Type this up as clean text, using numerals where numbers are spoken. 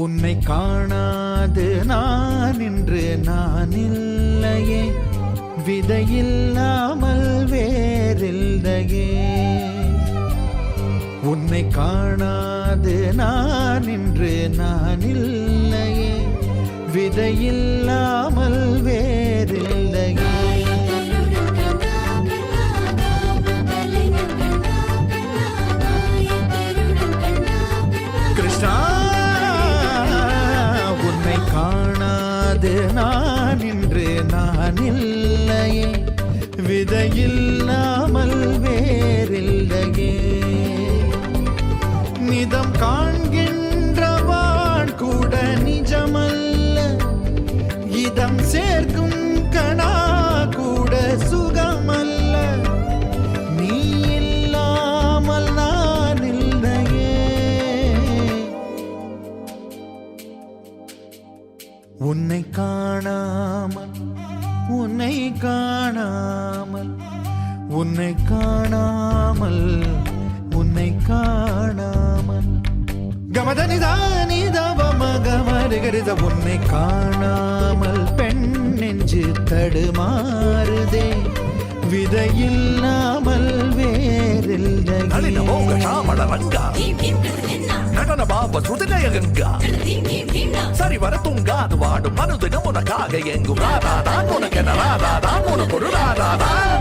உன்னை காணாது நான் இன்று நான் இல்லையே, விதையில்லாமல் வேறில்லையே. உன்னை காணாது நான் இன்று நான் இல்லையே, விதையில்லாமல் வேறில்லையே. கிருஷ்ணா, காணாது நான் இன்று நான் இல்லையே, விதையில்லாமல் வேறில்லையே. நிதம் காண்கின்றவான் கூட நிஜமல்ல, இதம் சேர்க்கும் கணா கூட சுகமல்ல. நீ இல்லாமல் நான் இல்லையே. உன்னை காணாமல் உன்னை காணாமல் உன்னை காணாமல் உன்னை காணாமல் கமதனிதானிதவமகமருகருத உன்னை காணாமல் பெண் நெஞ்சு தடுமாறுதே, விதையில்லாமல் வேறில்லை. நடன பாப சுதிலய கங்கா சரி வர தூங்காது வாடும் மனுதினம் உனக்காக எங்கும் ராதா தான் உனக்கென ராதா தான் உனக்கு ஒரு ராதா தான்.